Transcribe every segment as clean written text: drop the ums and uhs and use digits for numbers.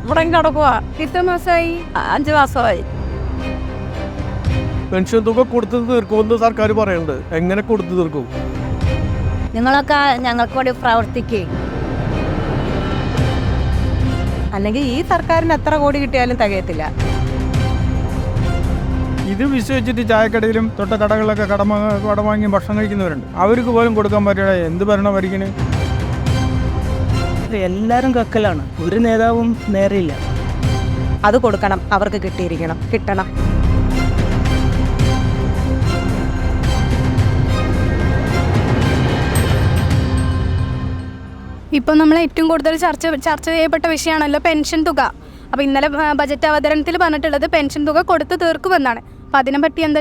ഇവിടെ കിടക്കുക. എത്ര മാസമായി? 5 മാസമായി. പെൻഷൻ തുക കൊടുത്തു തീർക്കുമെന്ന് സർക്കാർ പറയുന്നുണ്ട്. എങ്ങനെ കൊടുത്തു തീർക്കും? നിങ്ങളൊക്കെ ഞങ്ങൾക്ക് വേണ്ടി പ്രവർത്തിക്കേ. അല്ലെങ്കിൽ ഈ സർക്കാരിന് എത്ര കോടി കിട്ടിയാലും തികയത്തില്ല. ഇത് വിശ്വസിച്ചിട്ട് ചായക്കടയിലും തൊട്ട കടകളിലൊക്കെ കടം വാങ്ങി ഭക്ഷണം കഴിക്കുന്നവരുണ്ട്. അവർക്ക് പോലും കൊടുക്കാൻ പറ്റില്ല. എന്ത് ഭരണം ഭരിക്കണേ? എല്ലാവരും കക്കലാണ്, ഒരു നേതാവും നേരെയില്ല. അത് കൊടുക്കണം, അവർക്ക് കിട്ടണം. ഇപ്പോൾ നമ്മൾ ഏറ്റവും കൂടുതൽ ചർച്ച ചെയ്യപ്പെട്ട വിഷയമാണല്ലോ പെൻഷൻ തുക. അപ്പോൾ ഇന്നലെ ബജറ്റ് അവതരണത്തിൽ പറഞ്ഞിട്ടുള്ളത് പെൻഷൻ തുക കൊടുത്തു തീർക്കുമെന്നാണ്. അപ്പോൾ അതിനെ പറ്റി എന്താ?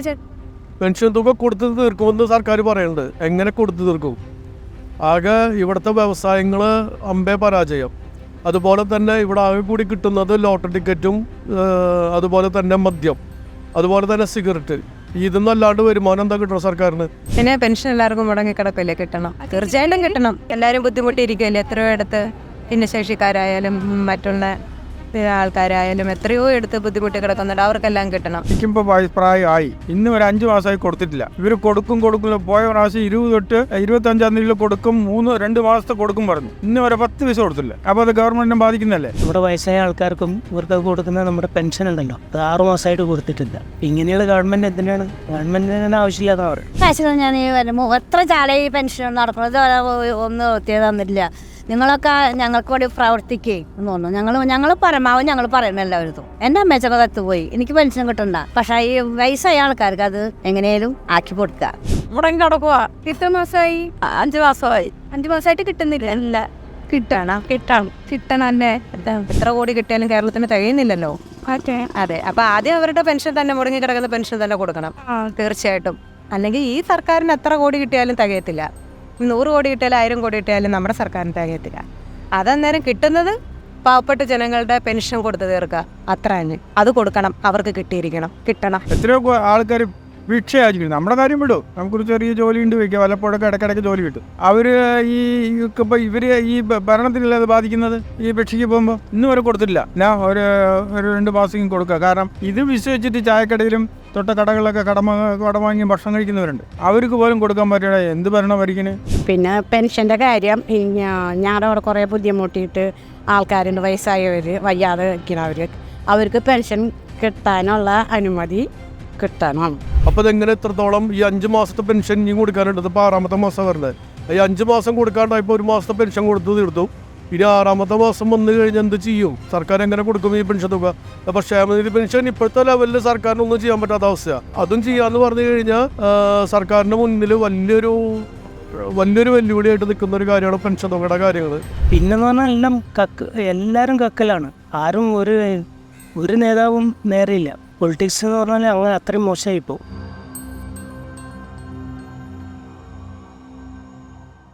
പെൻഷൻ തുക കൊടുത്തു തീർക്കുമെന്ന് സർക്കാർ പറയുന്നുണ്ട്. എങ്ങനെ കൊടുത്തു തീർക്കും? ആകെ ഇവിടുത്തെ വ്യവസായങ്ങൾ അമ്പേ പരാജയം. അതുപോലെ തന്നെ ഇവിടെ ആകെ കൂടി കിട്ടുന്നത് ലോട്ടറി ടിക്കറ്റും അതുപോലെ തന്നെ മദ്യം, അതുപോലെ തന്നെ സിഗരറ്റ്. ഇതൊന്നല്ലാണ്ട് വരുമാനം എന്താ കിട്ടണം സർക്കാരിന്? പിന്നെ പെൻഷൻ എല്ലാവർക്കും മുടങ്ങി കിടക്കില്ലേ? കിട്ടണം, തീർച്ചയായിട്ടും കിട്ടണം. എല്ലാവരും ബുദ്ധിമുട്ടിയിരിക്കുകയല്ലേ? എത്രയോ എടുത്ത് ഭിന്നശേഷിക്കാരായാലും മറ്റുള്ള ആൾക്കാരായാലും എത്രയോ എടുത്ത് ബുദ്ധിമുട്ടി കിടക്കുന്നുണ്ട്. അവർക്കെല്ലാം കിട്ടണം. എനിക്കിപ്പോൾ പ്രായമായി, ഇന്ന് ഒരു 5 മാസമായി കൊടുത്തിട്ടില്ല. ഇവർ കൊടുക്കില്ല. പോയ പ്രാവശ്യം 20 തൊട്ട് 25-ആം തീയതിയിൽ കൊടുക്കും, 2 മാസത്തെ കൊടുക്കും പറഞ്ഞു. ഇന്ന് വരെ 10 പൈസ കൊടുത്തില്ല. അപ്പോൾ അത് ഗവൺമെന്റിനെ ബാധിക്കുന്നല്ലേ? നമ്മുടെ വയസ്സായ ആൾക്കാർക്കും ഇവർക്ക് കൊടുക്കുന്ന നമ്മുടെ പെൻഷൻ ഉണ്ടല്ലോ, അത് 6 മാസമായിട്ട് കൊടുത്തിട്ടില്ല. ഇങ്ങനെയുള്ള ഗവൺമെന്റ് എന്തിനാണ്? ഗവൺമെന്റിന് ആവശ്യമില്ലാന്ന് പറയും. കാശ് ഞാൻ വരുമ്പോൾ എത്ര ചാല ഈ പെൻഷൻ നടക്കുന്നത് ഒന്നും ഒത്തിരി തന്നിട്ടില്ല. നിങ്ങളൊക്കെ ഞങ്ങൾക്ക് വേണ്ടി പ്രവർത്തിക്കേ എന്ന് തോന്നുന്നു. ഞങ്ങൾ പരമാവധി ഞങ്ങൾ പറയുന്ന എല്ലാവരും. എൻ്റെ അമ്മച്ചൊക്കെ കത്തുപോയി, എനിക്ക് പെൻഷൻ കിട്ടണ്ട. പക്ഷേ ഈ വയസ്സായ ആൾക്കാർക്ക് അത് എങ്ങനെയും ആക്കി കൊടുക്കുക. ഇവിടെ കിടക്കുക. എത്ര മാസമായി? 5 മാസമായി. 5 മാസമായിട്ട് കിട്ടുന്നില്ല. ഇല്ല, കിട്ടണം അല്ലേ? എത്ര കോടി കിട്ടിയാലും കേരളത്തിന് തികയുന്നില്ലല്ലോ. അതെ, അപ്പൊ ആദ്യം അവരുടെ പെൻഷൻ തന്നെ, മുടങ്ങി കിടക്കുന്ന പെൻഷൻ തന്നെ കൊടുക്കണം തീർച്ചയായിട്ടും. അല്ലെങ്കിൽ ഈ സർക്കാരിന് എത്ര കോടി കിട്ടിയാലും തികയത്തില്ല. 100 കോടി കിട്ടിയാലും 1000 കോടി കിട്ടിയാലും നമ്മുടെ സർക്കാരിന് തികയത്തില്ല. അതന്നേരം കിട്ടുന്നത് പാവപ്പെട്ട ജനങ്ങളുടെ പെൻഷൻ കൊടുത്തു തീർക്കുക, അത്ര തന്നെ. അത് കൊടുക്കണം, അവർക്ക് കിട്ടണം. എത്രയോ ആൾക്കാർ ഭിക്ഷയായിരിക്കും. നമ്മുടെ കാര്യം വിടും, നമുക്കൊരു ചെറിയ ജോലി ഉണ്ട് വയ്ക്കുക, വല്ലപ്പോഴൊക്കെ ഇടയ്ക്കിടയ്ക്ക് ജോലി കിട്ടും. അവർ ഇപ്പോൾ ഇവർ ഈ ഭരണത്തിലല്ലേ അത് ബാധിക്കുന്നത്? ഈ ഭിക്ഷയ്ക്ക് പോകുമ്പോൾ ഇന്ന് വരെ കൊടുത്തിട്ടില്ല. ഞാൻ ഒരു 2 മാസം കൊടുക്കുക. കാരണം ഇത് വിശ്വസിച്ചിട്ട് ചായക്കടയിലും തൊട്ട കടകളിലൊക്കെ കടം വാങ്ങി ഭക്ഷണം കഴിക്കുന്നവരുണ്ട്. അവർക്ക് പോലും കൊടുക്കാൻ പറ്റില്ല. എന്ത് ഭരണം ഭരിക്കണേ? പിന്നെ പെൻഷൻ്റെ കാര്യം, ഞാനവിടെ കുറേ ബുദ്ധിമുട്ടിയിട്ട് ആൾക്കാരുണ്ട്, വയസ്സായവർ, വയ്യാതെ വയ്ക്കുന്നവർ. അവർക്ക് പെൻഷൻ കിട്ടാനുള്ള അനുമതി കിട്ടണം. അപ്പോൾ ഇതെങ്ങനെ എത്രത്തോളം ഈ 5 മാസത്തെ പെൻഷൻ ഇനി കൊടുക്കാനുണ്ട്? ഇപ്പോൾ 6ാമത്തെ മാസം വരുന്നത്. ഈ 5 മാസം കൊടുക്കാണ്ടായപ്പോൾ 1 മാസത്തെ പെൻഷൻ കൊടുത്തു തീർത്തു. ഇനി 6ാമത്തെ മാസം വന്നു കഴിഞ്ഞാൽ എന്ത് ചെയ്യും? സർക്കാർ എങ്ങനെ കൊടുക്കും ഈ പെൻഷൻ തുക? അപ്പോൾ ക്ഷേമനിധി പെൻഷൻ ഇപ്പോഴത്തെ ലെവലിൽ സർക്കാരിനൊന്നും ചെയ്യാൻ പറ്റാത്ത അവസ്ഥയാണ്. അതും ചെയ്യാന്ന് പറഞ്ഞു കഴിഞ്ഞാൽ സർക്കാരിൻ്റെ മുന്നിൽ വലിയൊരു വെല്ലുവിളിയായിട്ട് നിൽക്കുന്ന ഒരു കാര്യമാണ് പെൻഷൻ തുകയുടെ കാര്യങ്ങൾ. പിന്നെന്ന് പറഞ്ഞാൽ എല്ലാവരും കക്കലാണ്, ആരും ഒരു നേതാവും നേരെയില്ല. പൊളിറ്റിക്സ് എന്ന് പറഞ്ഞാൽ അങ്ങനെ അത്രയും മോശമായി പോകും.